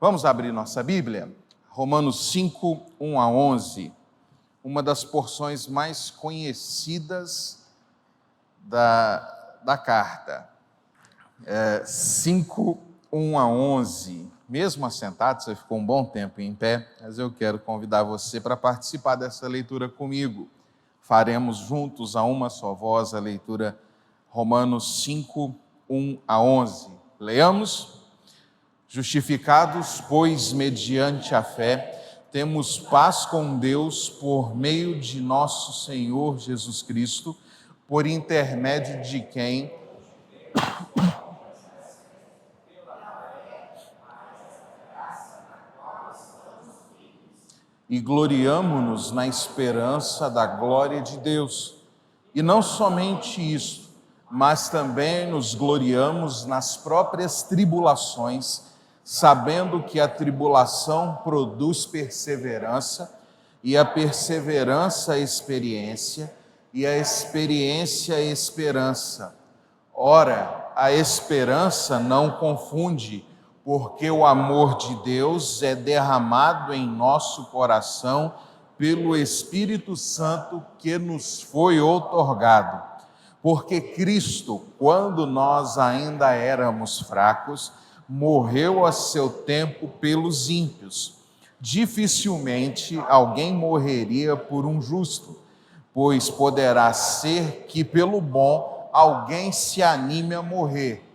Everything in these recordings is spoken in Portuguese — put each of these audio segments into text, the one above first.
Vamos abrir nossa Bíblia? Romanos 5, 1 a 11, uma das porções mais conhecidas da carta. 5, 1 a 11. Mesmo assentado, você ficou um bom tempo em pé, mas eu quero convidar você para participar dessa leitura comigo. Faremos juntos a uma só voz a leitura Romanos 5, 1 a 11. Leamos. Justificados, pois, mediante a fé, temos paz com Deus por meio de nosso Senhor Jesus Cristo, por intermédio de quem e gloriamo-nos na esperança da glória de Deus. E não somente isso, mas também nos gloriamos nas próprias tribulações, sabendo que a tribulação produz perseverança, e a perseverança, experiência, e a experiência, esperança. Ora, a esperança não confunde, porque o amor de Deus é derramado em nosso coração pelo Espírito Santo que nos foi outorgado. Porque Cristo, quando nós ainda éramos fracos, morreu a seu tempo pelos ímpios. Dificilmente alguém morreria por um justo, pois poderá ser que pelo bom alguém se anime a morrer.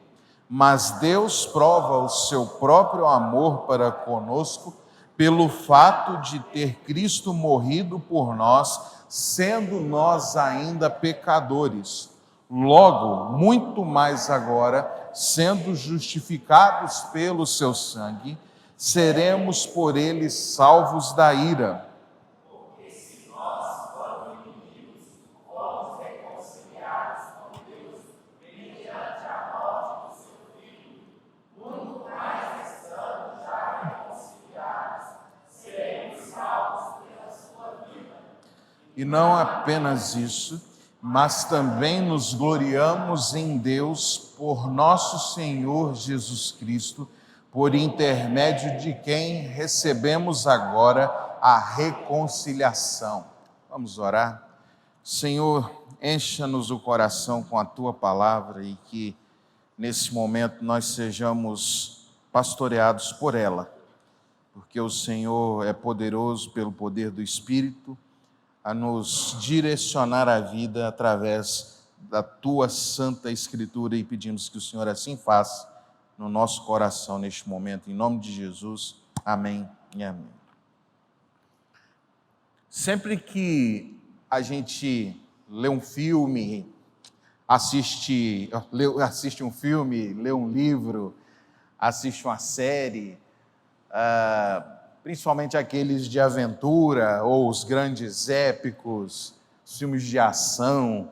Mas Deus prova o seu próprio amor para conosco pelo fato de ter Cristo morrido por nós, sendo nós ainda pecadores. Logo, muito mais agora, sendo justificados pelo seu sangue, seremos por ele salvos da ira. Porque se nós, quando inimigos, fomos reconciliados com Deus mediante a morte do seu Filho, muito mais estando já reconciliados, seremos salvos pela sua vida. E não apenas isso, mas também nos gloriamos em Deus por nosso Senhor Jesus Cristo, por intermédio de quem recebemos agora a reconciliação. Vamos orar? Senhor, encha-nos o coração com a Tua palavra e que nesse momento nós sejamos pastoreados por ela, porque o Senhor é poderoso pelo poder do Espírito a nos direcionar a vida através da Tua Santa Escritura, e pedimos que o Senhor assim faça no nosso coração neste momento, em nome de Jesus, amém e amém. Sempre que a gente lê um filme, assiste um filme, lê um livro, assiste uma série, principalmente aqueles de aventura ou os grandes épicos, os filmes de ação,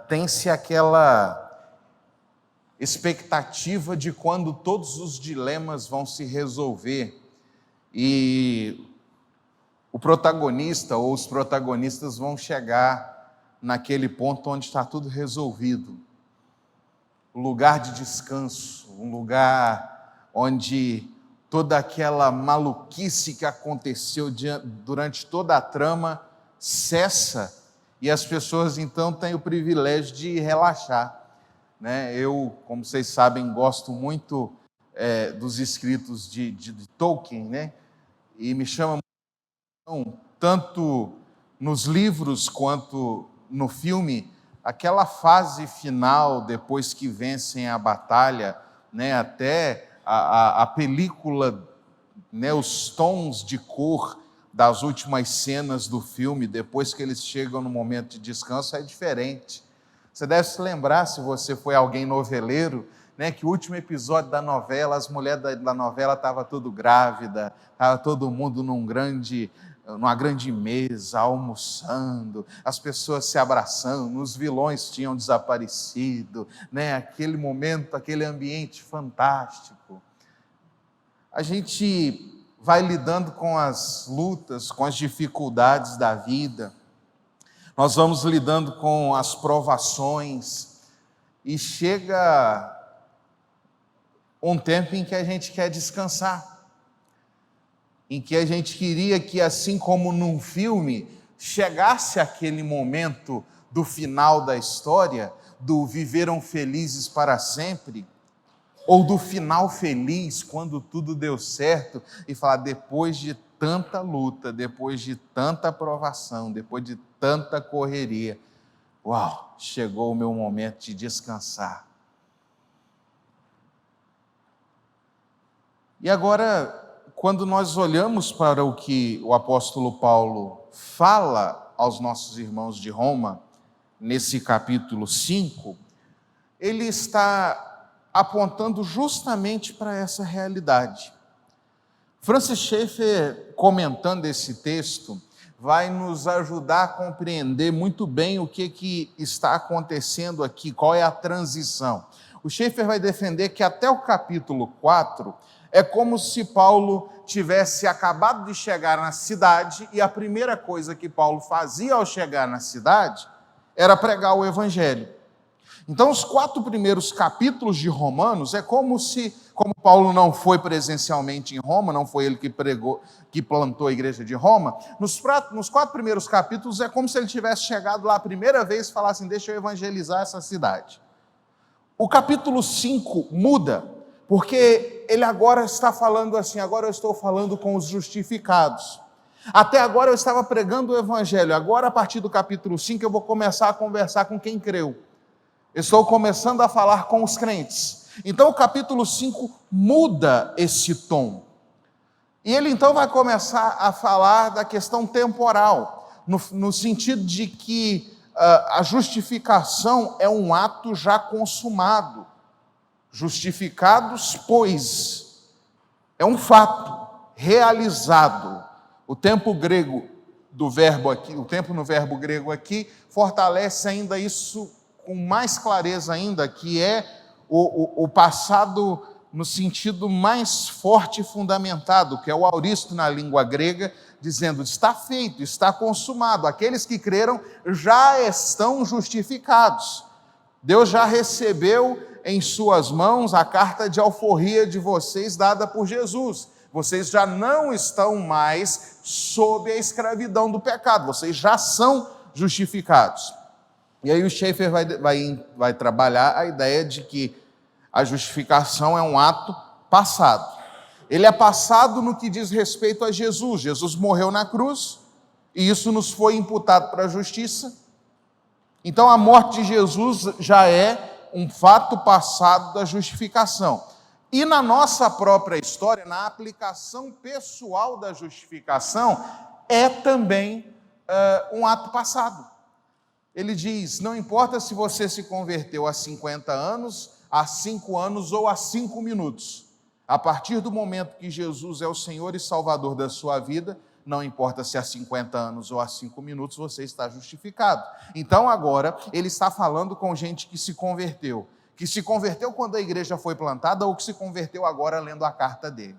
tem-se aquela expectativa de quando todos os dilemas vão se resolver e o protagonista ou os protagonistas vão chegar naquele ponto onde está tudo resolvido. Um lugar de descanso, um lugar onde toda aquela maluquice que aconteceu durante toda a trama cessa e as pessoas então têm o privilégio de relaxar. Eu, como vocês sabem, gosto muito dos escritos de Tolkien, e me chama muito, tanto nos livros quanto no filme, aquela fase final, depois que vencem a batalha, até a película, os tons de cor das últimas cenas do filme, depois que eles chegam no momento de descanso, é diferente. Você deve se lembrar, se você foi alguém noveleiro, que o último episódio da novela, as mulheres da novela estavam tudo grávida, estava todo mundo numa grande mesa, almoçando, as pessoas se abraçando, os vilões tinham desaparecido, aquele momento, aquele ambiente fantástico. A gente vai lidando com as lutas, com as dificuldades da vida, nós vamos lidando com as provações, e chega um tempo em que a gente quer descansar, em que a gente queria que, assim como num filme, chegasse aquele momento do final da história, do viveram felizes para sempre, ou do final feliz, quando tudo deu certo, e falar, depois de tanta luta, depois de tanta provação, depois de tanta correria, uau, chegou o meu momento de descansar. E agora, quando nós olhamos para o que o apóstolo Paulo fala aos nossos irmãos de Roma, nesse capítulo 5, ele está apontando justamente para essa realidade. Francis Schaeffer, comentando esse texto, vai nos ajudar a compreender muito bem o que está acontecendo aqui, qual é a transição. O Schaeffer vai defender que até o capítulo 4 é como se Paulo tivesse acabado de chegar na cidade e a primeira coisa que Paulo fazia ao chegar na cidade era pregar o evangelho. Então, os 4 primeiros capítulos de Romanos é como Paulo não foi presencialmente em Roma, não foi ele que pregou, que plantou a igreja de Roma, nos 4 primeiros capítulos é como se ele tivesse chegado lá a primeira vez e falasse, deixa eu evangelizar essa cidade. O capítulo 5 muda, porque ele agora está falando assim, agora eu estou falando com os justificados. Até agora eu estava pregando o evangelho, agora a partir do capítulo 5 eu vou começar a conversar com quem creu. Estou começando a falar com os crentes. Então o capítulo 5 muda esse tom. E ele então vai começar a falar da questão temporal, no sentido de que a justificação é um ato já consumado. Justificados, pois, é um fato realizado. O tempo grego do verbo aqui, o tempo no verbo grego aqui, fortalece ainda isso com mais clareza ainda, que é o passado no sentido mais forte e fundamentado, que é o auristo na língua grega, dizendo, está feito, está consumado, aqueles que creram já estão justificados. Deus já recebeu em suas mãos a carta de alforria de vocês dada por Jesus. Vocês já não estão mais sob a escravidão do pecado, vocês já são justificados. E aí o Schaeffer vai trabalhar a ideia de que a justificação é um ato passado. Ele é passado no que diz respeito a Jesus. Jesus morreu na cruz, e isso nos foi imputado para a justiça. Então a morte de Jesus já é um fato passado da justificação. E na nossa própria história, na aplicação pessoal da justificação, é também um ato passado. Ele diz, não importa se você se converteu há 50 anos, há 5 anos ou há 5 minutos. A partir do momento que Jesus é o Senhor e Salvador da sua vida, não importa se há 50 anos ou há 5 minutos, você está justificado. Então agora, ele está falando com gente que se converteu quando a igreja foi plantada ou que se converteu agora lendo a carta dele.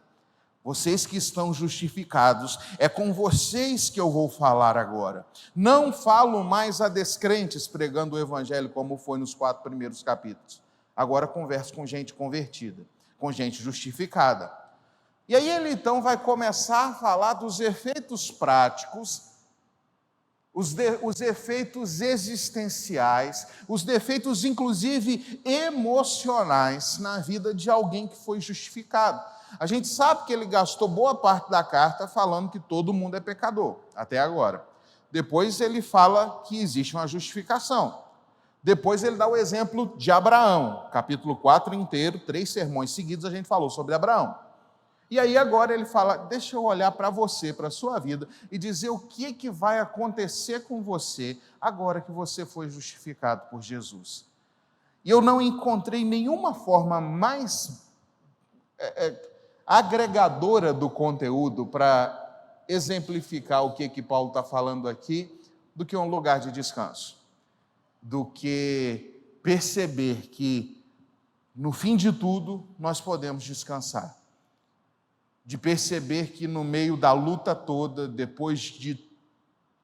Vocês que estão justificados, é com vocês que eu vou falar agora. Não falo mais a descrentes pregando o evangelho como foi nos 4 primeiros capítulos. Agora converso com gente convertida, com gente justificada. E aí ele então vai começar a falar dos efeitos práticos, os efeitos existenciais, os defeitos inclusive emocionais na vida de alguém que foi justificado. A gente sabe que ele gastou boa parte da carta falando que todo mundo é pecador, até agora. Depois ele fala que existe uma justificação. Depois ele dá o exemplo de Abraão, capítulo 4 inteiro, 3 sermões seguidos a gente falou sobre Abraão. E aí agora ele fala, deixa eu olhar para você, para a sua vida, e dizer o que vai acontecer com você agora que você foi justificado por Jesus. E eu não encontrei nenhuma forma mais agregadora do conteúdo para exemplificar o que Paulo está falando aqui, do que um lugar de descanso, do que perceber que no fim de tudo nós podemos descansar, de perceber que no meio da luta toda, depois de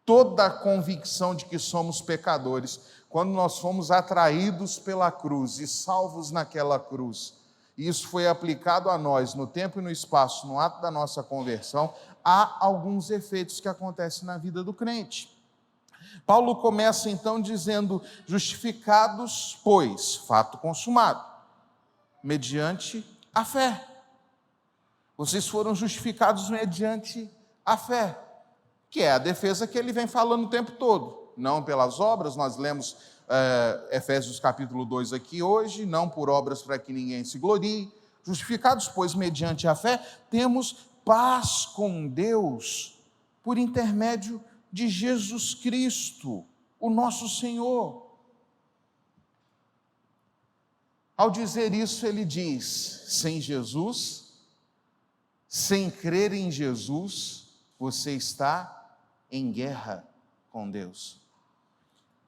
toda a convicção de que somos pecadores, quando nós fomos atraídos pela cruz e salvos naquela cruz, e isso foi aplicado a nós no tempo e no espaço, no ato da nossa conversão, há alguns efeitos que acontecem na vida do crente. Paulo começa então dizendo: justificados, pois, fato consumado, mediante a fé. Vocês foram justificados mediante a fé, que é a defesa que ele vem falando o tempo todo. Não pelas obras, nós lemos Efésios capítulo 2 aqui hoje, não por obras para que ninguém se glorie. Justificados, pois, mediante a fé, temos paz com Deus, por intermédio de Jesus Cristo, o nosso Senhor. Ao dizer isso, ele diz: sem Jesus, sem crer em Jesus, você está em guerra com Deus.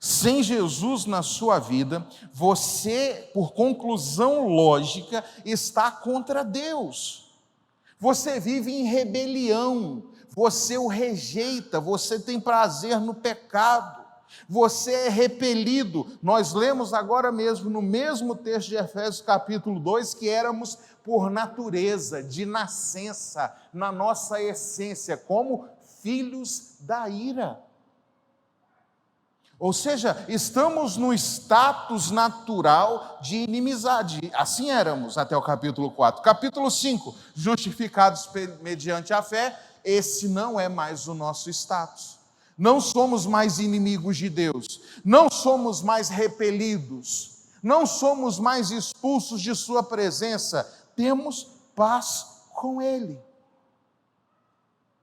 Sem Jesus na sua vida, você, por conclusão lógica, está contra Deus. Você vive em rebelião, você o rejeita, você tem prazer no pecado, você é repelido. Nós lemos agora mesmo, no mesmo texto de Efésios capítulo 2, que éramos por natureza, de nascença, na nossa essência, como filhos da ira. Ou seja, estamos no status natural de inimizade. Assim éramos até o capítulo 4. Capítulo 5, justificados mediante a fé, esse não é mais o nosso status. Não somos mais inimigos de Deus, não somos mais repelidos, não somos mais expulsos de sua presença, temos paz com Ele.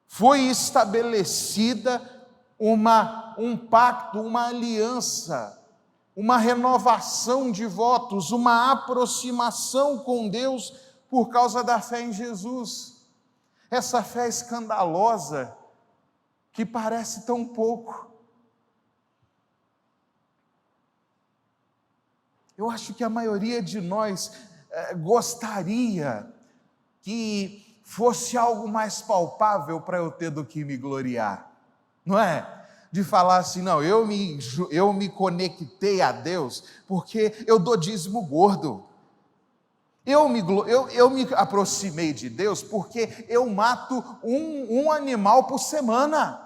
Foi estabelecida um pacto, uma aliança, uma renovação de votos, uma aproximação com Deus por causa da fé em Jesus. Essa fé escandalosa que parece tão pouco. Eu acho que a maioria de nós gostaria que fosse algo mais palpável para eu ter do que me gloriar. Não é? De falar assim, não, eu me conectei a Deus porque eu dou dízimo gordo. Eu me aproximei de Deus porque eu mato um animal por semana.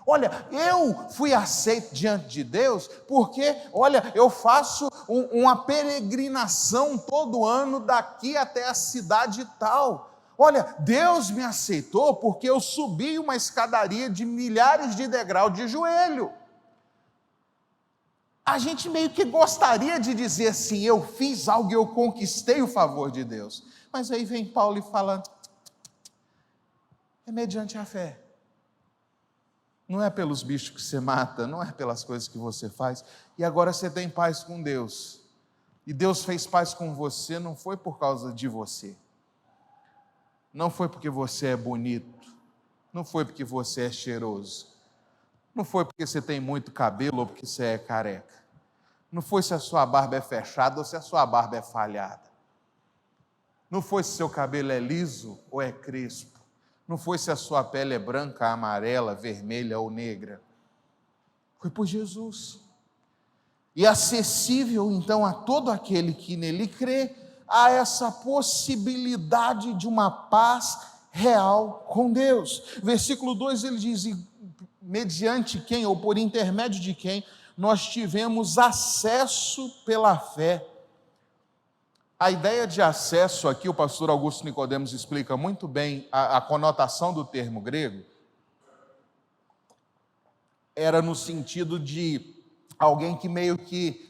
Olha, eu fui aceito diante de Deus porque, olha, eu faço uma peregrinação todo ano daqui até a cidade tal. Olha, Deus me aceitou porque eu subi uma escadaria de milhares de degraus de joelho. A gente meio que gostaria de dizer assim, eu fiz algo, eu conquistei o favor de Deus. Mas aí vem Paulo e fala, é mediante a fé. Não é pelos bichos que você mata, não é pelas coisas que você faz. E agora você tem paz com Deus. E Deus fez paz com você, não foi por causa de você. Não foi porque você é bonito, não foi porque você é cheiroso, não foi porque você tem muito cabelo ou porque você é careca, não foi se a sua barba é fechada ou se a sua barba é falhada, não foi se seu cabelo é liso ou é crespo, não foi se a sua pele é branca, amarela, vermelha ou negra, foi por Jesus. E acessível então a todo aquele que nele crê, há essa possibilidade de uma paz real com Deus. Versículo 2 ele diz, mediante quem ou por intermédio de quem nós tivemos acesso pela fé. A ideia de acesso aqui, o pastor Augusto Nicodemos explica muito bem a conotação do termo grego, era no sentido de alguém que meio que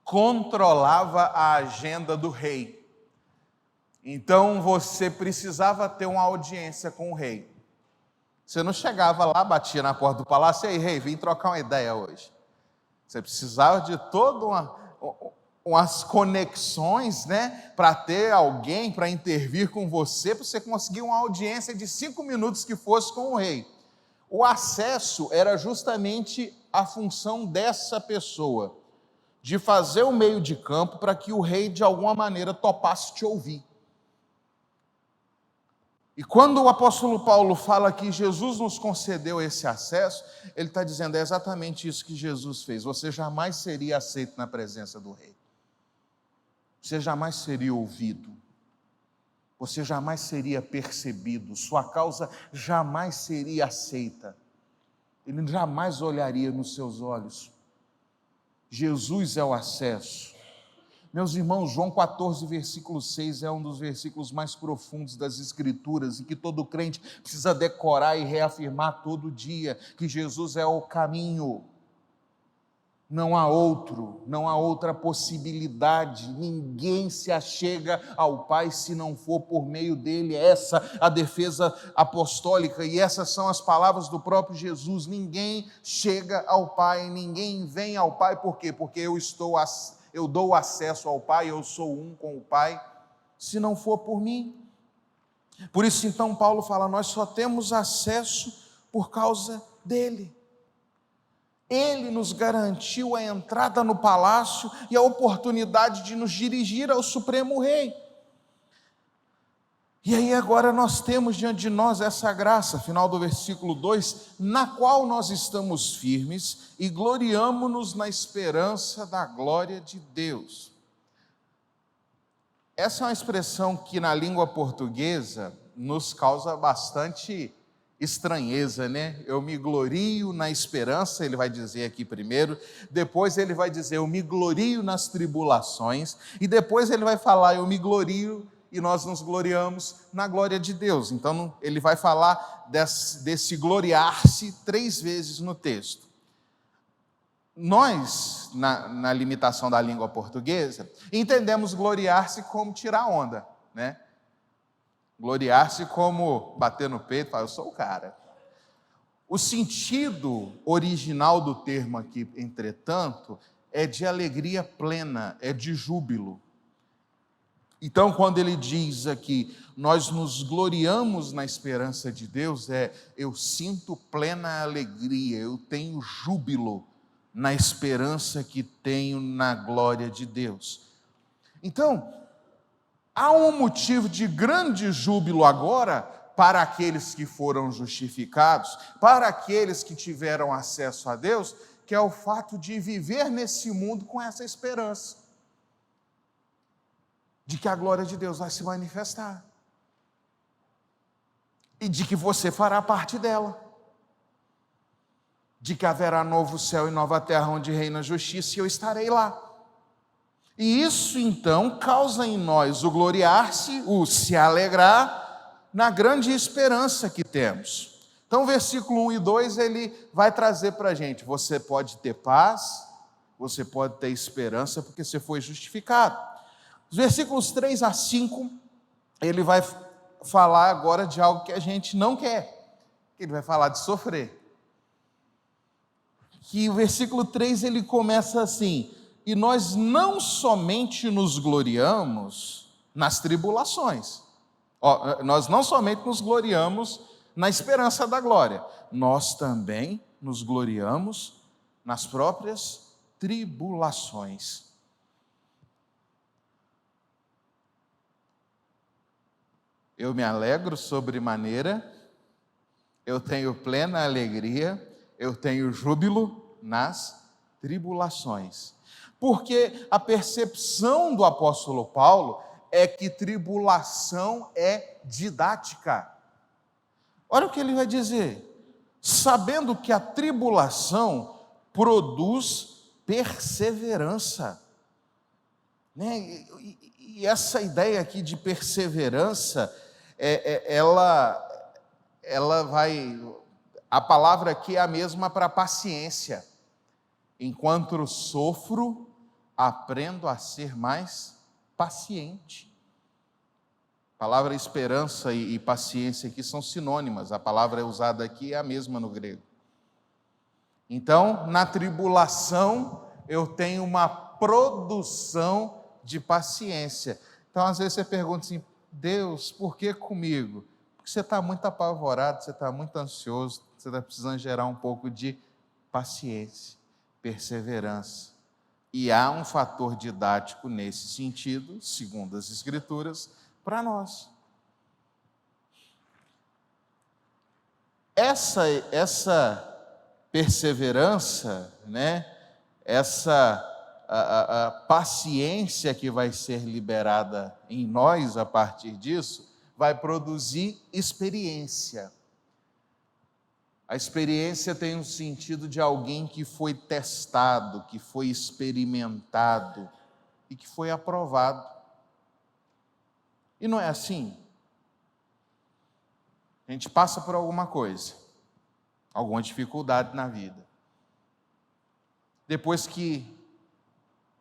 controlava a agenda do rei. Então você precisava ter uma audiência com o rei. Você não chegava lá, batia na porta do palácio, e aí, rei, vim trocar uma ideia hoje. Você precisava de todas umas conexões, né, para ter alguém para intervir com você, para você conseguir uma audiência de 5 minutos que fosse com o rei. O acesso era justamente a função dessa pessoa, de fazer o meio de campo para que o rei, de alguma maneira, topasse te ouvir. E quando o apóstolo Paulo fala que Jesus nos concedeu esse acesso, ele está dizendo, é exatamente isso que Jesus fez. Você jamais seria aceito na presença do rei. você jamais seria ouvido, você jamais seria percebido, sua causa jamais seria aceita, Ele jamais olharia nos seus olhos. Jesus é o acesso. Meus irmãos, João 14, versículo 6 é um dos versículos mais profundos das Escrituras e que todo crente precisa decorar e reafirmar todo dia, que Jesus é o caminho. Não há outro, não há outra possibilidade, ninguém se achega ao Pai se não for por meio dele. Essa a defesa apostólica e essas são as palavras do próprio Jesus. Ninguém chega ao Pai, ninguém vem ao Pai, por quê? Porque eu dou acesso ao Pai, eu sou um com o Pai, se não for por mim. Por isso então Paulo fala, nós só temos acesso por causa dele. Ele nos garantiu a entrada no palácio e a oportunidade de nos dirigir ao Supremo Rei. E aí agora nós temos diante de nós essa graça, final do versículo 2, na qual nós estamos firmes e gloriamo-nos na esperança da glória de Deus. Essa é uma expressão que na língua portuguesa nos causa bastante estranheza, né? Eu me glorio na esperança, ele vai dizer aqui primeiro, depois ele vai dizer, eu me glorio nas tribulações, e depois ele vai falar, eu me glorio, e nós nos gloriamos na glória de Deus. Então ele vai falar desse gloriar-se 3 vezes no texto. Nós, na limitação da língua portuguesa, entendemos gloriar-se como tirar onda, né? Gloriar-se como bater no peito e falar, eu sou o cara. O sentido original do termo aqui, entretanto, é de alegria plena, é de júbilo. Então, quando ele diz aqui, nós nos gloriamos na esperança de Deus, eu sinto plena alegria, eu tenho júbilo na esperança que tenho na glória de Deus. Então, há um motivo de grande júbilo agora para aqueles que foram justificados, para aqueles que tiveram acesso a Deus, que é o fato de viver nesse mundo com essa esperança, de que a glória de Deus vai se manifestar, e de que você fará parte dela, de que haverá novo céu e nova terra onde reina a justiça e eu estarei lá. E isso então causa em nós o gloriar-se, o se alegrar na grande esperança que temos. Então, versículo 1 e 2, ele vai trazer para a gente, você pode ter paz, você pode ter esperança, porque você foi justificado. Os versículos 3 a 5, ele vai falar agora de algo que a gente não quer, ele vai falar de sofrer. Que o versículo 3, ele começa assim, e nós não somente nos gloriamos nas tribulações, nós não somente nos gloriamos na esperança da glória, nós também nos gloriamos nas próprias tribulações. Eu me alegro sobremaneira, eu tenho plena alegria, eu tenho júbilo nas tribulações. Porque a percepção do apóstolo Paulo é que tribulação é didática. Olha o que ele vai dizer. Sabendo que a tribulação produz perseverança. Né? E essa ideia aqui de perseverança, ela vai... A palavra aqui é a mesma para paciência. Enquanto sofro, aprendo a ser mais paciente. A palavra esperança e paciência aqui são sinônimas. A palavra usada aqui é a mesma no grego. Então, na tribulação, eu tenho uma produção de paciência. Então, às vezes você pergunta assim, Deus, por que comigo? Porque você está muito apavorado, você está muito ansioso, você está precisando gerar um pouco de paciência, perseverança. E há um fator didático nesse sentido, segundo as Escrituras, para nós. Essa perseverança, né? Essa a paciência que vai ser liberada em nós a partir disso, vai produzir experiência. A experiência tem um sentido de alguém que foi testado, que foi experimentado e que foi aprovado. E não é assim? A gente passa por alguma coisa, alguma dificuldade na vida. Depois que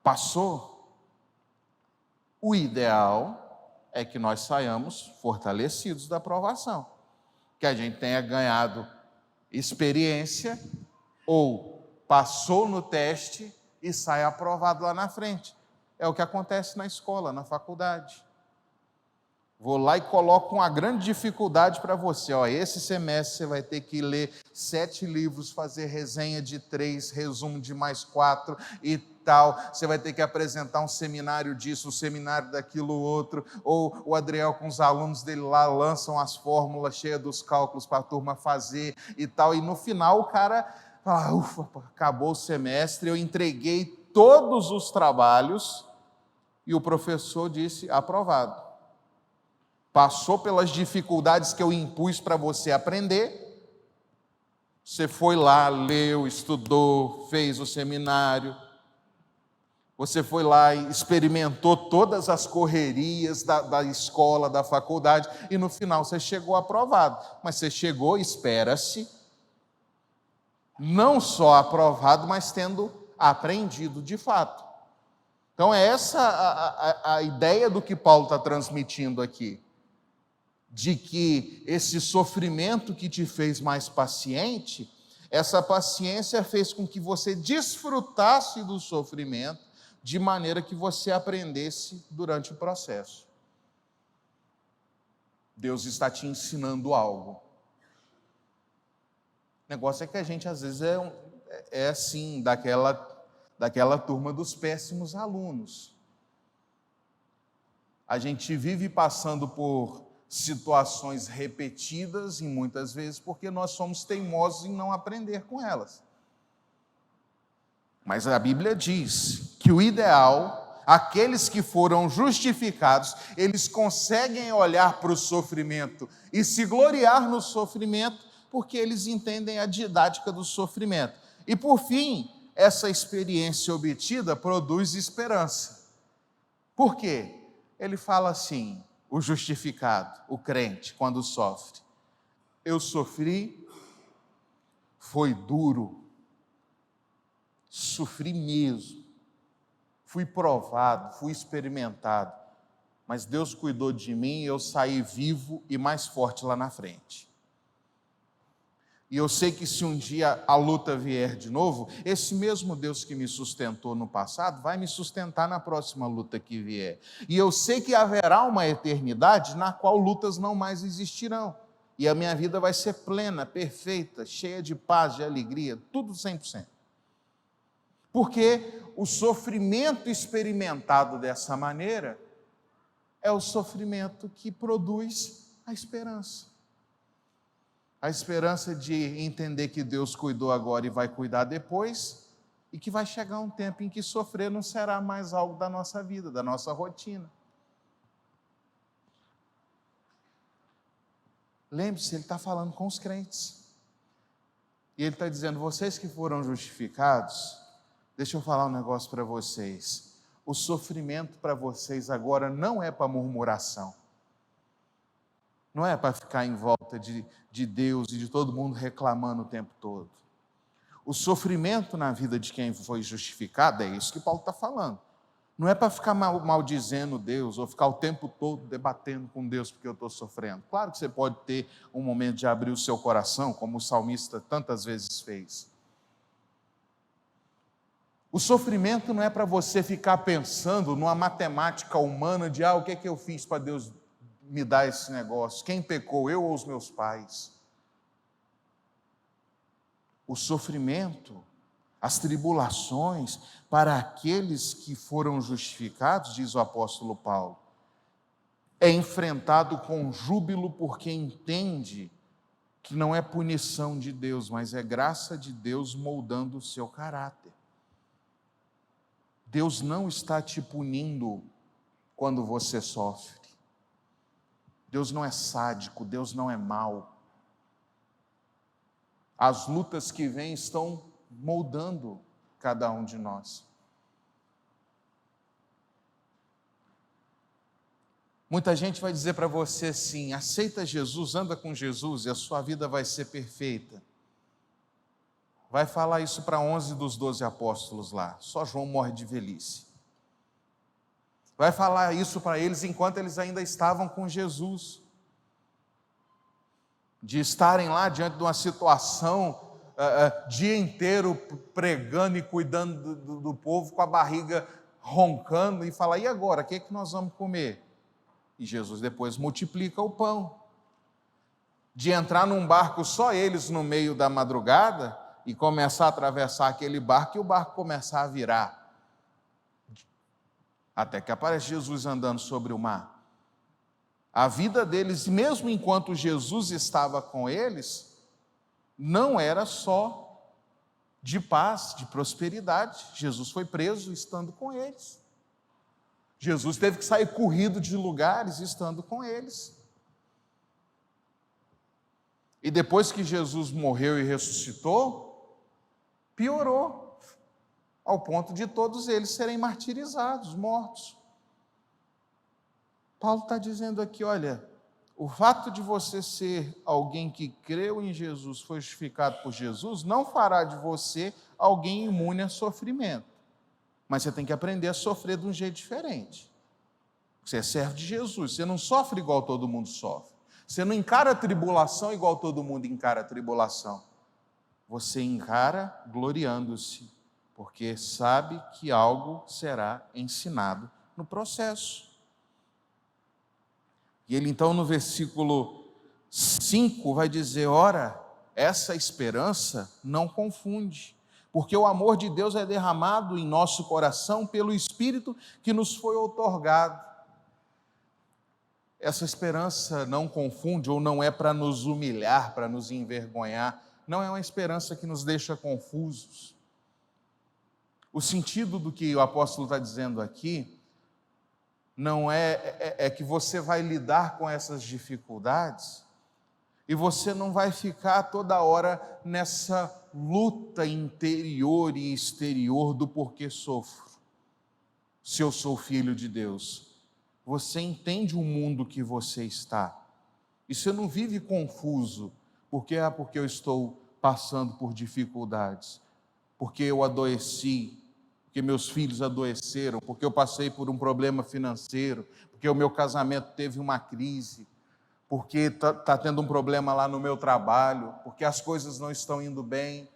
passou, o ideal é que nós saiamos fortalecidos da provação, que a gente tenha ganhado experiência ou passou no teste e sai aprovado lá na frente. É o que acontece na escola, na faculdade. Vou lá e coloco uma grande dificuldade para você. Esse semestre você vai ter que ler 7 livros, fazer resenha de 3, resumo de mais 4 e tal. Você vai ter que apresentar um seminário disso, um seminário daquilo outro. Ou o Adriel com os alunos dele lá lançam as fórmulas cheias dos cálculos para a turma fazer e tal. E no final o cara fala, ufa, acabou o semestre, eu entreguei todos os trabalhos e o professor disse, aprovado. Passou pelas dificuldades que eu impus para você aprender, você foi lá, leu, estudou, fez o seminário, você foi lá e experimentou todas as correrias da escola, da faculdade, e no final você chegou aprovado. Mas você chegou, espera-se, não só aprovado, mas tendo aprendido de fato. Então é essa a ideia do que Paulo está transmitindo aqui. De que esse sofrimento que te fez mais paciente, essa paciência fez com que você desfrutasse do sofrimento, de maneira que você aprendesse durante o processo. Deus está te ensinando algo. O negócio é que a gente às vezes é assim, daquela turma dos péssimos alunos. A gente vive passando por situações repetidas e muitas vezes porque nós somos teimosos em não aprender com elas. Mas a Bíblia diz que o ideal, aqueles que foram justificados, eles conseguem olhar para o sofrimento e se gloriar no sofrimento porque eles entendem a didática do sofrimento. E por fim, essa experiência obtida produz esperança. Por quê? Ele fala assim, o justificado, o crente, quando sofre. Eu sofri, foi duro, sofri mesmo, fui provado, fui experimentado, mas Deus cuidou de mim e eu saí vivo e mais forte lá na frente. E eu sei que se um dia a luta vier de novo, esse mesmo Deus que me sustentou no passado vai me sustentar na próxima luta que vier. E eu sei que haverá uma eternidade na qual lutas não mais existirão. E a minha vida vai ser plena, perfeita, cheia de paz, de alegria, tudo 100%. Porque o sofrimento experimentado dessa maneira é o sofrimento que produz a esperança. A esperança de entender que Deus cuidou agora e vai cuidar depois, e que vai chegar um tempo em que sofrer não será mais algo da nossa vida, da nossa rotina. Lembre-se, ele está falando com os crentes. E ele está dizendo, vocês que foram justificados, deixa eu falar um negócio para vocês. O sofrimento para vocês agora não é para murmuração. Não é para ficar em volta de Deus e de todo mundo reclamando o tempo todo. O sofrimento na vida de quem foi justificado, é isso que Paulo está falando. Não é para ficar maldizendo Deus ou ficar o tempo todo debatendo com Deus porque eu estou sofrendo. Claro que você pode ter um momento de abrir o seu coração, como o salmista tantas vezes fez. O sofrimento não é para você ficar pensando numa matemática humana de o que é que eu fiz para Deus me dar esse negócio? Quem pecou, eu ou os meus pais? O sofrimento, as tribulações, para aqueles que foram justificados, diz o apóstolo Paulo, é enfrentado com júbilo porque entende que não é punição de Deus, mas é graça de Deus moldando o seu caráter. Deus não está te punindo quando você sofre. Deus não é sádico, Deus não é mau. As lutas que vêm estão moldando cada um de nós. Muita gente vai dizer para você assim: aceita Jesus, anda com Jesus e a sua vida vai ser perfeita. Vai falar isso para 11 dos 12 apóstolos lá, só João morre de velhice. Vai falar isso para eles enquanto eles ainda estavam com Jesus. De estarem lá diante de uma situação, dia inteiro pregando e cuidando do povo, com a barriga roncando, e falar: e agora, o que é que nós vamos comer? E Jesus depois multiplica o pão. De entrar num barco só eles no meio da madrugada e começar a atravessar aquele barco e o barco começar a virar. Até que aparece Jesus andando sobre o mar. A vida deles, mesmo enquanto Jesus estava com eles, não era só de paz, de prosperidade. Jesus foi preso estando com eles. Jesus teve que sair corrido de lugares estando com eles. E depois que Jesus morreu e ressuscitou, piorou, ao ponto de todos eles serem martirizados, mortos. Paulo está dizendo aqui: olha, o fato de você ser alguém que creu em Jesus, foi justificado por Jesus, não fará de você alguém imune a sofrimento. Mas você tem que aprender a sofrer de um jeito diferente. Você é servo de Jesus, você não sofre igual todo mundo sofre. Você não encara a tribulação igual todo mundo encara a tribulação. Você encara gloriando-se, porque sabe que algo será ensinado no processo. E ele então no versículo 5 vai dizer: ora, essa esperança não confunde, porque o amor de Deus é derramado em nosso coração pelo Espírito que nos foi outorgado. Essa esperança não confunde, ou não é para nos humilhar, para nos envergonhar, não é uma esperança que nos deixa confusos. O sentido do que o apóstolo está dizendo aqui não é que você vai lidar com essas dificuldades e você não vai ficar toda hora nessa luta interior e exterior do porquê sofro. Se eu sou filho de Deus, você entende o mundo que você está e você não vive confuso porque eu estou passando por dificuldades, porque eu adoeci, porque meus filhos adoeceram, porque eu passei por um problema financeiro, porque o meu casamento teve uma crise, porque está tendo um problema lá no meu trabalho, porque as coisas não estão indo bem.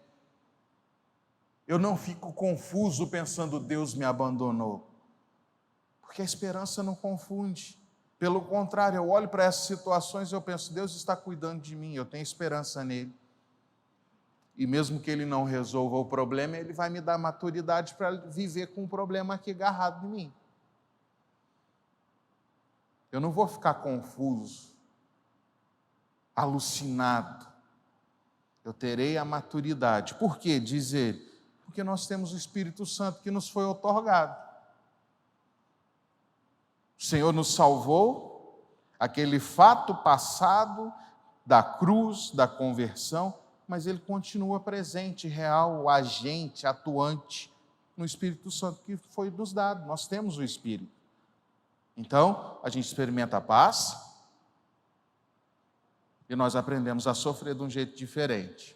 Eu não fico confuso pensando: Deus me abandonou, porque a esperança não confunde. Pelo contrário, eu olho para essas situações e eu penso: Deus está cuidando de mim, eu tenho esperança nele. E mesmo que ele não resolva o problema, ele vai me dar maturidade para viver com o problema aqui agarrado em mim. Eu não vou ficar confuso, alucinado. Eu terei a maturidade. Por quê? Diz ele: porque nós temos o Espírito Santo que nos foi outorgado. O Senhor nos salvou, aquele fato passado da cruz, da conversão, mas ele continua presente, real, agente, atuante no Espírito Santo que foi nos dado. Nós temos o Espírito. Então, a gente experimenta a paz e nós aprendemos a sofrer de um jeito diferente.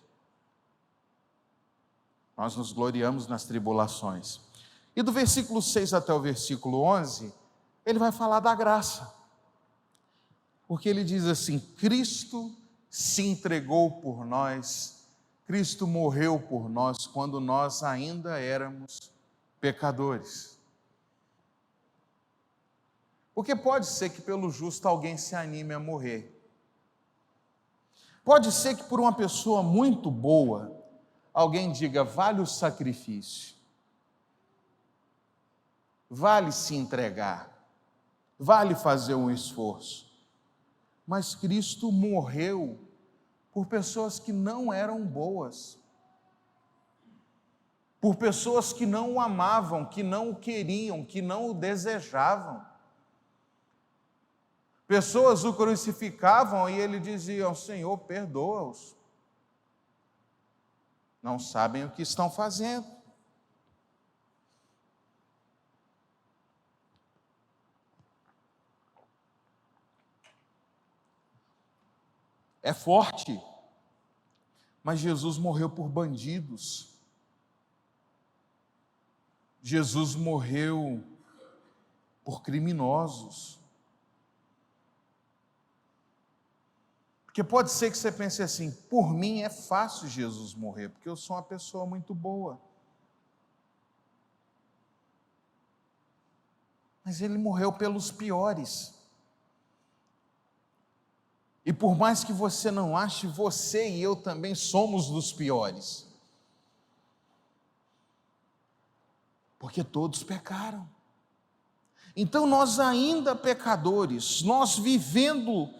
Nós nos gloriamos nas tribulações. E do versículo 6 até o versículo 11, ele vai falar da graça. Porque ele diz assim: Cristo se entregou por nós, Cristo morreu por nós quando nós ainda éramos pecadores. Porque pode ser que pelo justo alguém se anime a morrer. Pode ser que por uma pessoa muito boa, alguém diga: vale o sacrifício, vale se entregar, vale fazer um esforço. Mas Cristo morreu por pessoas que não eram boas. por pessoas que não o amavam, que não o queriam, que não o desejavam. Pessoas o crucificavam e ele dizia: Senhor, perdoa-os. Não sabem o que estão fazendo. É forte, mas Jesus morreu por bandidos. Jesus morreu por criminosos. Porque pode ser que você pense assim: por mim é fácil Jesus morrer, porque eu sou uma pessoa muito boa. Mas ele morreu pelos piores. E por mais que você não ache, você e eu também somos dos piores. Porque todos pecaram. Então nós ainda pecadores, nós vivendo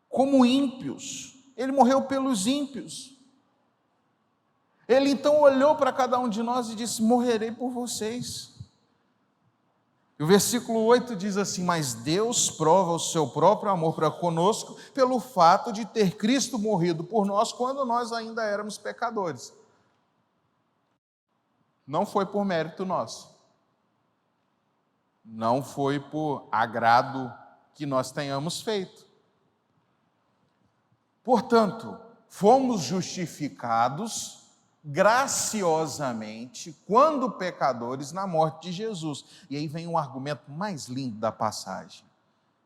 como ímpios, ele morreu pelos ímpios. Ele então olhou para cada um de nós e disse: morrerei por vocês. E o versículo 8 diz assim: mas Deus prova o seu próprio amor para conosco pelo fato de ter Cristo morrido por nós quando nós ainda éramos pecadores. Não foi por mérito nosso. Não foi por agrado que nós tenhamos feito. Portanto, fomos justificados graciosamente, quando pecadores, na morte de Jesus. E aí vem um argumento mais lindo da passagem.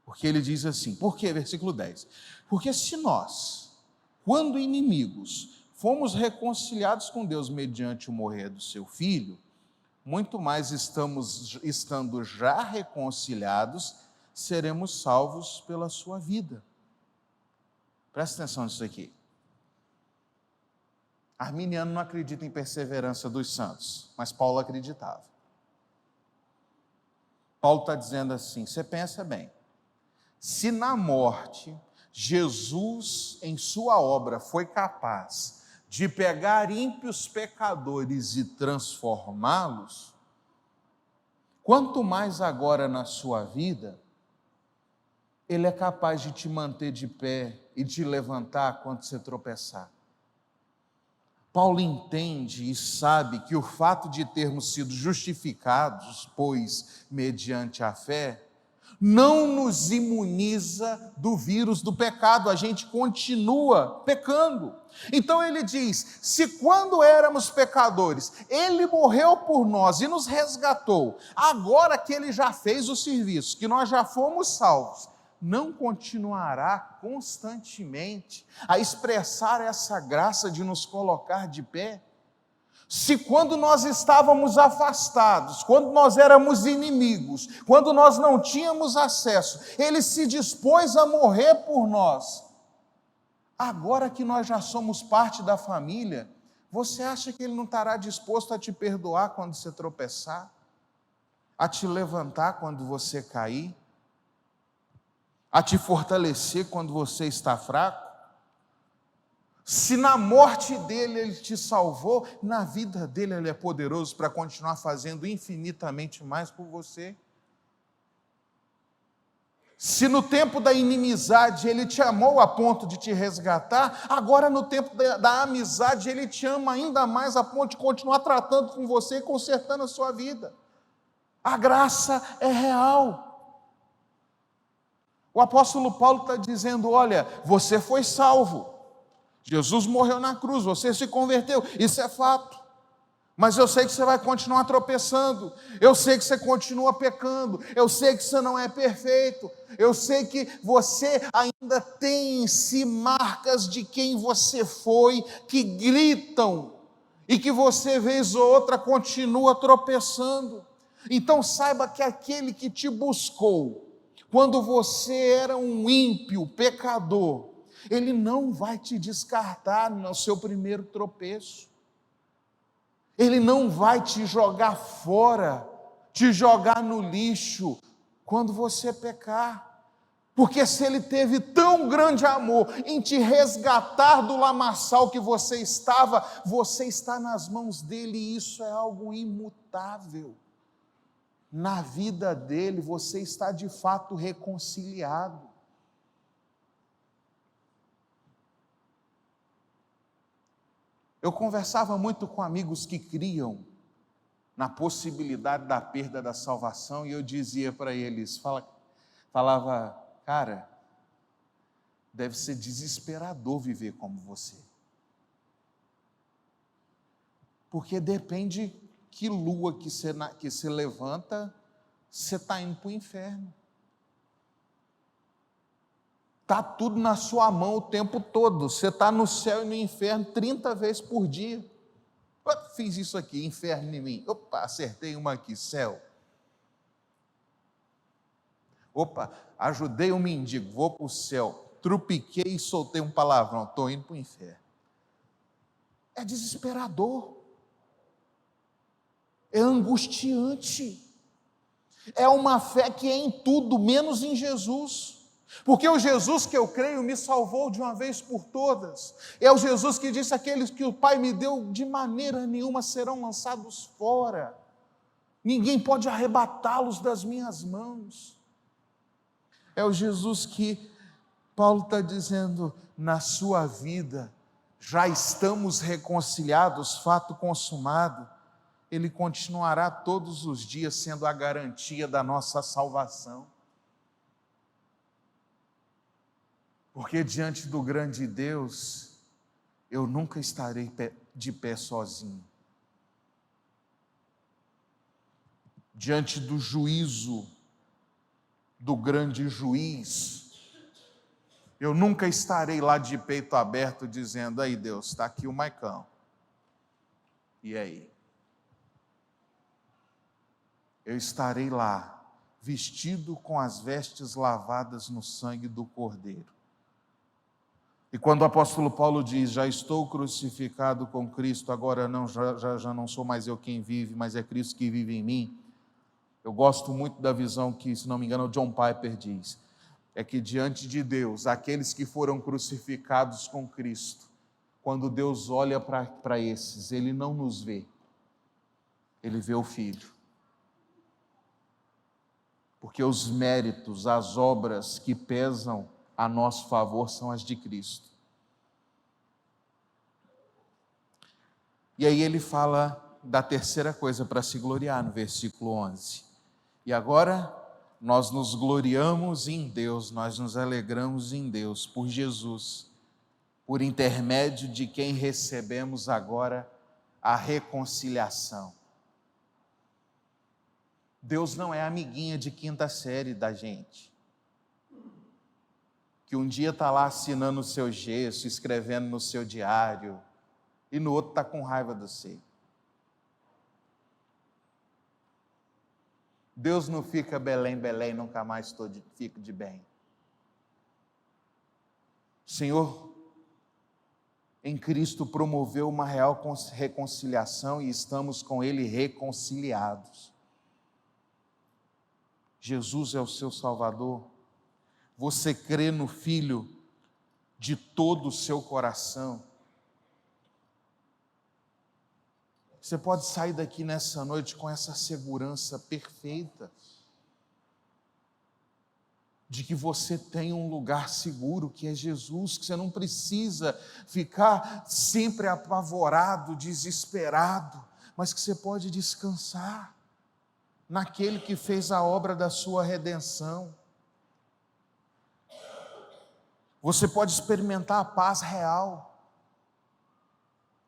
Porque ele diz assim, por quê? Versículo 10. Porque se nós, quando inimigos, fomos reconciliados com Deus mediante o morrer do seu Filho, muito mais estando já reconciliados, seremos salvos pela sua vida. Presta atenção nisso aqui. Arminiano não acredita em perseverança dos santos, mas Paulo acreditava. Paulo está dizendo assim, você pensa bem, se na morte Jesus, em sua obra, foi capaz de pegar ímpios pecadores e transformá-los, quanto mais agora na sua vida, Ele é capaz de te manter de pé e te levantar quando você tropeçar. Paulo entende e sabe que o fato de termos sido justificados, pois, mediante a fé, não nos imuniza do vírus do pecado, a gente continua pecando. Então ele diz, se quando éramos pecadores, ele morreu por nós e nos resgatou, agora que ele já fez o serviço, que nós já fomos salvos, não continuará constantemente a expressar essa graça de nos colocar de pé? Se quando nós estávamos afastados, quando nós éramos inimigos, quando nós não tínhamos acesso, Ele se dispôs a morrer por nós, agora que nós já somos parte da família, você acha que Ele não estará disposto a te perdoar quando você tropeçar? A te levantar quando você cair? A te fortalecer quando você está fraco? Se na morte dele Ele te salvou, na vida dele Ele é poderoso para continuar fazendo infinitamente mais por você. Se no tempo da inimizade Ele te amou a ponto de te resgatar, agora no tempo da amizade Ele te ama ainda mais a ponto de continuar tratando com você e consertando a sua vida. A graça é real. O apóstolo Paulo está dizendo, olha, você foi salvo, Jesus morreu na cruz, você se converteu, isso é fato, mas eu sei que você vai continuar tropeçando, eu sei que você continua pecando, eu sei que você não é perfeito, eu sei que você ainda tem em si marcas de quem você foi, que gritam, e que você vez ou outra continua tropeçando. Então saiba que aquele que te buscou, quando você era um ímpio, pecador, Ele não vai te descartar no seu primeiro tropeço. Ele não vai te jogar fora, te jogar no lixo, quando você pecar. Porque se Ele teve tão grande amor em te resgatar do lamaçal que você estava, você está nas mãos dEle, e isso é algo imutável. Na vida dEle, você está de fato reconciliado. Eu conversava muito com amigos que criam na possibilidade da perda da salvação, e eu dizia para eles, falava, cara, deve ser desesperador viver como você. Porque depende que lua que você levanta, você está indo para o inferno. Está tudo na sua mão o tempo todo. Você está no céu e no inferno 30 vezes por dia. Opa, fiz isso aqui, inferno em mim. Opa, acertei uma aqui, céu. Opa, ajudei um mendigo, vou para o céu. Trupiquei e soltei um palavrão, estou indo para o inferno. É desesperador. É angustiante. É uma fé que é em tudo, menos em Jesus. Porque o Jesus que eu creio me salvou de uma vez por todas. É o Jesus que disse: aqueles que o Pai me deu, de maneira nenhuma serão lançados fora. Ninguém pode arrebatá-los das minhas mãos. É o Jesus que Paulo está dizendo, na sua vida, já estamos reconciliados, fato consumado. Ele continuará todos os dias sendo a garantia da nossa salvação. Porque diante do grande Deus, eu nunca estarei de pé sozinho. Diante do juízo do grande juiz, eu nunca estarei lá de peito aberto dizendo: aí Deus, está aqui o Maicão. E aí? Eu estarei lá, vestido com as vestes lavadas no sangue do Cordeiro. E quando o apóstolo Paulo diz: já estou crucificado com Cristo, agora não, já não sou mais eu quem vive, mas é Cristo que vive em mim. Eu gosto muito da visão que, se não me engano, o John Piper diz, é que diante de Deus, aqueles que foram crucificados com Cristo, quando Deus olha para esses, Ele não nos vê, Ele vê o Filho. Porque os méritos, as obras que pesam a nosso favor são as de Cristo. E aí ele fala da terceira coisa para se gloriar, no versículo 11. E agora nós nos gloriamos em Deus, nós nos alegramos em Deus, por Jesus, por intermédio de quem recebemos agora a reconciliação. Deus não é amiguinha de quinta série da gente, que um dia está lá assinando o seu gesso, escrevendo no seu diário, e no outro está com raiva de você. Deus não fica Belém, Belém, nunca mais fico de bem. O Senhor, em Cristo, promoveu uma real reconciliação e estamos com Ele reconciliados. Jesus é o seu Salvador. Você crê no Filho de todo o seu coração. Você pode sair daqui nessa noite com essa segurança perfeita de que você tem um lugar seguro, que é Jesus, que você não precisa ficar sempre apavorado, desesperado, mas que você pode descansar naquele que fez a obra da sua redenção. Você pode experimentar a paz real.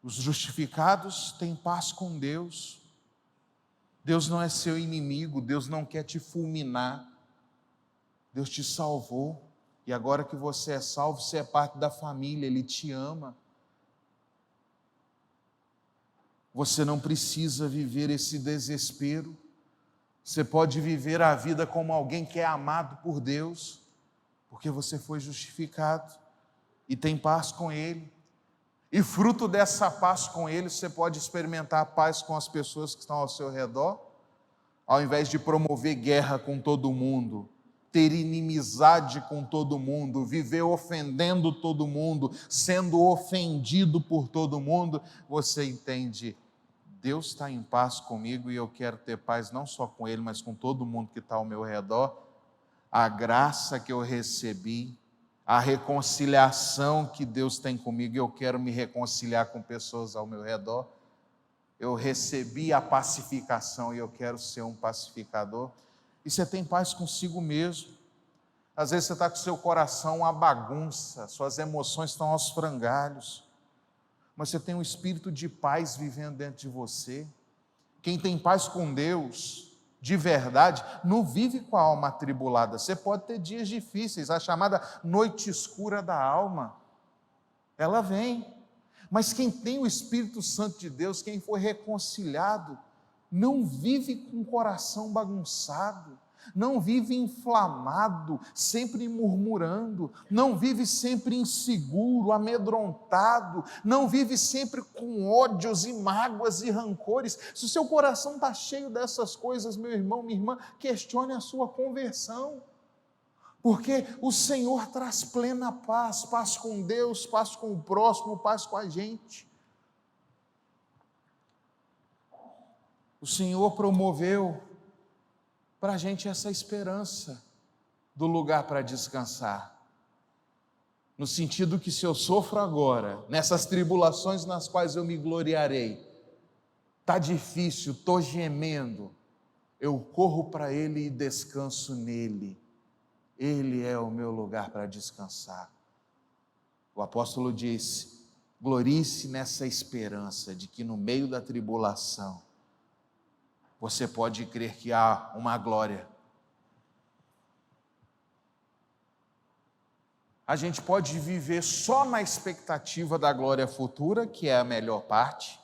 Os justificados têm paz com Deus. Deus não é seu inimigo, Deus não quer te fulminar. Deus te salvou, e agora que você é salvo, você é parte da família, Ele te ama. Você não precisa viver esse desespero. Você pode viver a vida como alguém que é amado por Deus, porque você foi justificado e tem paz com Ele. E fruto dessa paz com Ele, você pode experimentar a paz com as pessoas que estão ao seu redor, ao invés de promover guerra com todo mundo, ter inimizade com todo mundo, viver ofendendo todo mundo, sendo ofendido por todo mundo, você entende, Deus está em paz comigo e eu quero ter paz não só com Ele, mas com todo mundo que está ao meu redor. A graça que eu recebi, a reconciliação que Deus tem comigo, e eu quero me reconciliar com pessoas ao meu redor. Eu recebi a pacificação e eu quero ser um pacificador. E você tem paz consigo mesmo. Às vezes você está com seu coração uma bagunça, suas emoções estão aos frangalhos, mas você tem um espírito de paz vivendo dentro de você. Quem tem paz com Deus, de verdade, não vive com a alma atribulada. Você pode ter dias difíceis, a chamada noite escura da alma, ela vem. Mas quem tem o Espírito Santo de Deus, quem foi reconciliado, não vive com o coração bagunçado, não vive inflamado, sempre murmurando, não vive sempre inseguro, amedrontado, não vive sempre com ódios e mágoas e rancores. Se o seu coração está cheio dessas coisas, meu irmão, minha irmã, questione a sua conversão, porque o Senhor traz plena paz, paz com Deus, paz com o próximo, paz com a gente. O Senhor promoveu para a gente essa esperança do lugar para descansar, no sentido que se eu sofro agora, nessas tribulações nas quais eu me gloriarei, está difícil, estou gemendo, eu corro para Ele e descanso nele. Ele é o meu lugar para descansar. O apóstolo disse: glorie-se nessa esperança de que no meio da tribulação você pode crer que há uma glória. A gente pode viver só na expectativa da glória futura, que é a melhor parte,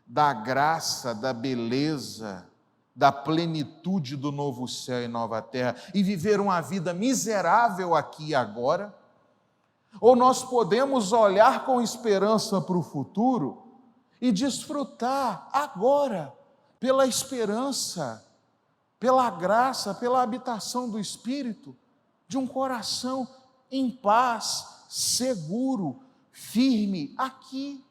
da graça, da beleza, da plenitude do novo céu e nova terra, e viver uma vida miserável aqui e agora, ou nós podemos olhar com esperança para o futuro e desfrutar agora, pela esperança, pela graça, pela habitação do Espírito, de um coração em paz, seguro, firme, aqui.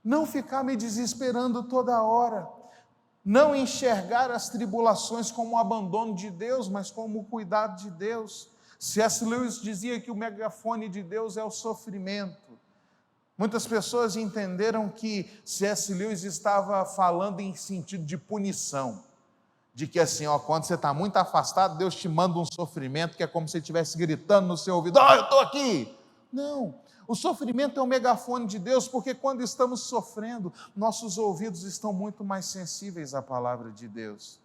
Não ficar me desesperando toda hora, não enxergar as tribulações como um abandono de Deus, mas como o cuidado de Deus. C.S. Lewis dizia que o megafone de Deus é o sofrimento. Muitas pessoas entenderam que C.S. Lewis estava falando em sentido de punição, de que assim, quando você está muito afastado, Deus te manda um sofrimento que é como se ele estivesse gritando no seu ouvido: eu estou aqui. Não, o sofrimento é o megafone de Deus, porque quando estamos sofrendo, nossos ouvidos estão muito mais sensíveis à palavra de Deus.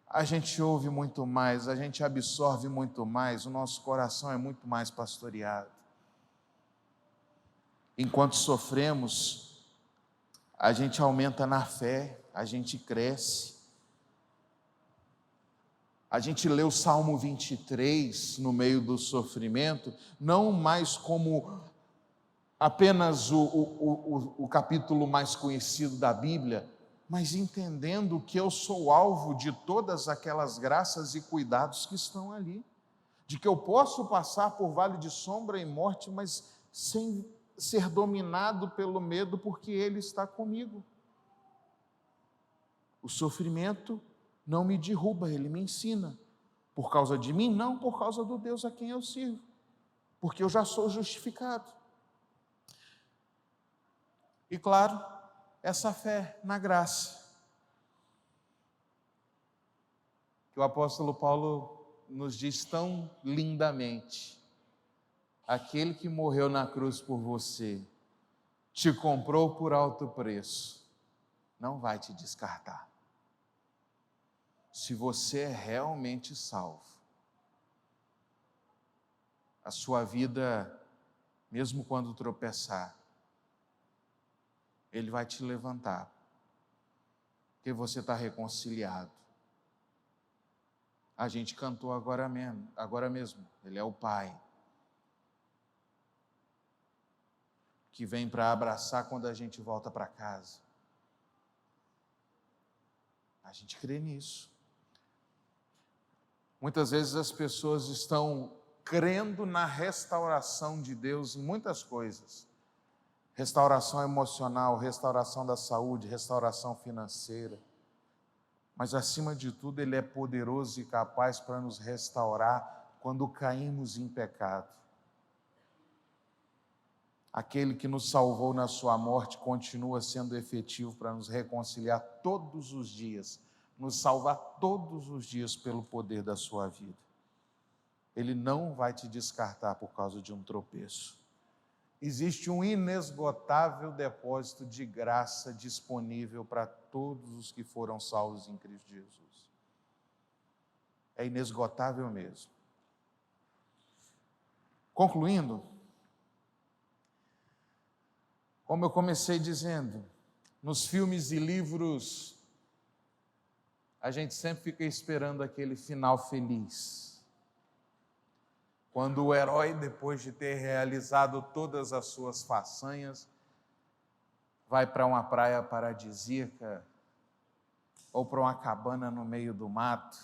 A gente ouve muito mais, a gente absorve muito mais, o nosso coração é muito mais pastoreado. Enquanto sofremos, a gente aumenta na fé, a gente cresce. A gente lê o Salmo 23 no meio do sofrimento, não mais como apenas o capítulo mais conhecido da Bíblia, mas entendendo que eu sou alvo de todas aquelas graças e cuidados que estão ali, de que eu posso passar por vale de sombra e morte, mas sem ser dominado pelo medo, porque Ele está comigo. O sofrimento não me derruba, ele me ensina. Por causa de mim? Não, por causa do Deus a quem eu sirvo, porque eu já sou justificado. E claro, essa fé na graça, que o apóstolo Paulo nos diz tão lindamente: aquele que morreu na cruz por você, te comprou por alto preço, não vai te descartar. Se você é realmente salvo, a sua vida, mesmo quando tropeçar, Ele vai te levantar, porque você está reconciliado. A gente cantou agora mesmo, Ele é o Pai, que vem para abraçar quando a gente volta para casa. A gente crê nisso. Muitas vezes as pessoas estão crendo na restauração de Deus em muitas coisas. Restauração emocional, restauração da saúde, restauração financeira. Mas, acima de tudo, Ele é poderoso e capaz para nos restaurar quando caímos em pecado. Aquele que nos salvou na sua morte continua sendo efetivo para nos reconciliar todos os dias, nos salvar todos os dias pelo poder da sua vida. Ele não vai te descartar por causa de um tropeço. Existe um inesgotável depósito de graça disponível para todos os que foram salvos em Cristo Jesus. É inesgotável mesmo. Concluindo, como eu comecei dizendo, nos filmes e livros, a gente sempre fica esperando aquele final feliz. Quando o herói, depois de ter realizado todas as suas façanhas, vai para uma praia paradisíaca, ou para uma cabana no meio do mato,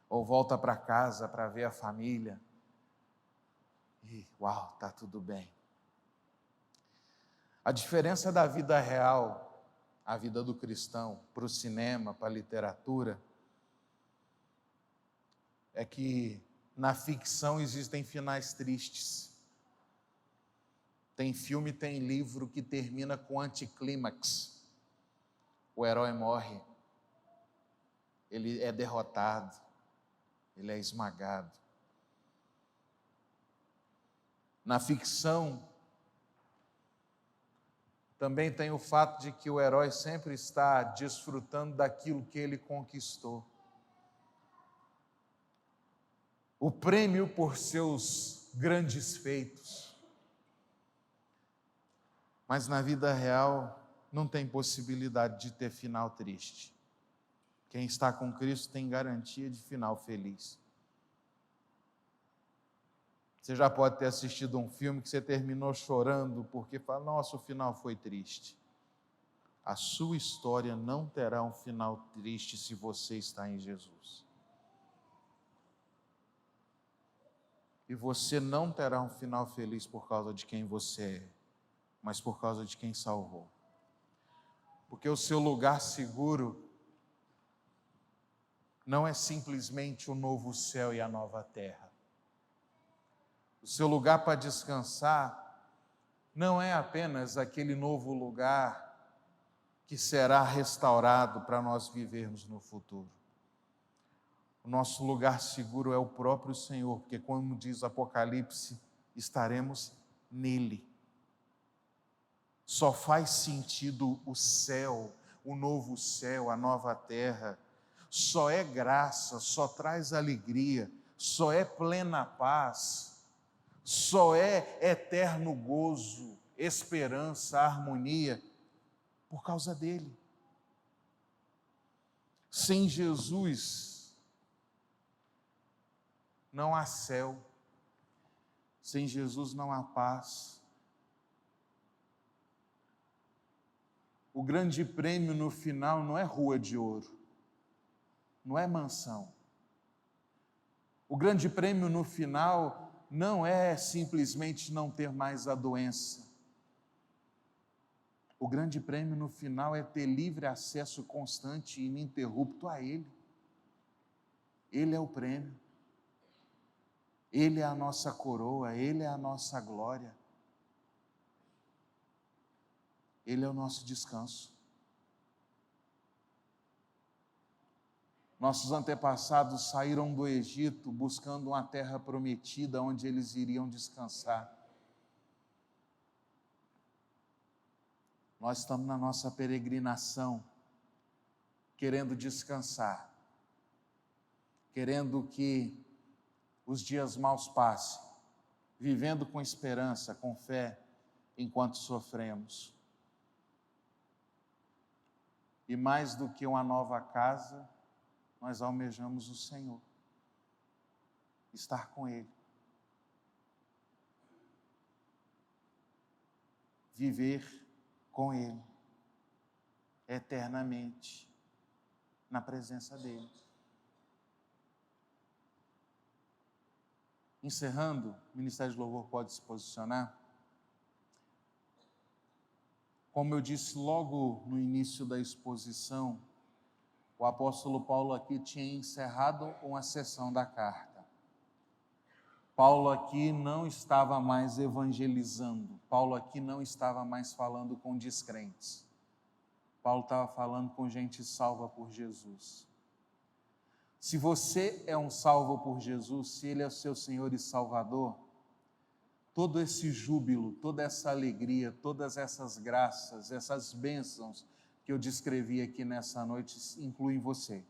ou volta para casa para ver a família, e uau, está tudo bem. A diferença da vida real, a vida do cristão, para o cinema, para a literatura, é que na ficção existem finais tristes. Tem filme, tem livro que termina com anticlímax. O herói morre, ele é derrotado, ele é esmagado. Na ficção, também tem o fato de que o herói sempre está desfrutando daquilo que ele conquistou. O prêmio por seus grandes feitos. Mas na vida real não tem possibilidade de ter final triste. Quem está com Cristo tem garantia de final feliz. Você já pode ter assistido um filme que você terminou chorando porque fala, nossa, o final foi triste. A sua história não terá um final triste se você está em Jesus. E você não terá um final feliz por causa de quem você é, mas por causa de quem salvou. Porque o seu lugar seguro não é simplesmente o novo céu e a nova terra. O seu lugar para descansar não é apenas aquele novo lugar que será restaurado para nós vivermos no futuro. O nosso lugar seguro é o próprio Senhor, porque como diz Apocalipse, estaremos nele. Só faz sentido o céu, o novo céu, a nova terra. Só é graça, só traz alegria, só é plena paz, só é eterno gozo, esperança, harmonia, por causa dele. Sem Jesus, não há céu, sem Jesus não há paz. O grande prêmio no final não é rua de ouro, não é mansão. O grande prêmio no final não é simplesmente não ter mais a doença. O grande prêmio no final é ter livre acesso constante e ininterrupto a Ele. Ele é o prêmio. Ele é a nossa coroa, Ele é a nossa glória. Ele é o nosso descanso. Nossos antepassados saíram do Egito buscando uma terra prometida onde eles iriam descansar. Nós estamos na nossa peregrinação, querendo descansar, querendo que os dias maus passem, vivendo com esperança, com fé, enquanto sofremos. E mais do que uma nova casa, nós almejamos o Senhor, estar com Ele, viver com Ele, eternamente, na presença dEle. Encerrando, o Ministério de Louvor pode se posicionar. Como eu disse logo no início da exposição, o apóstolo Paulo aqui tinha encerrado uma sessão da carta. Paulo aqui não estava mais evangelizando, Paulo aqui não estava mais falando com descrentes. Paulo estava falando com gente salva por Jesus. Se você é um salvo por Jesus, se Ele é o seu Senhor e Salvador, todo esse júbilo, toda essa alegria, todas essas graças, essas bênçãos que eu descrevi aqui nessa noite, incluem você.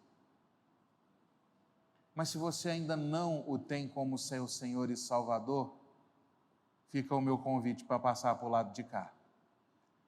Mas se você ainda não o tem como seu Senhor e Salvador, fica o meu convite para passar para o lado de cá.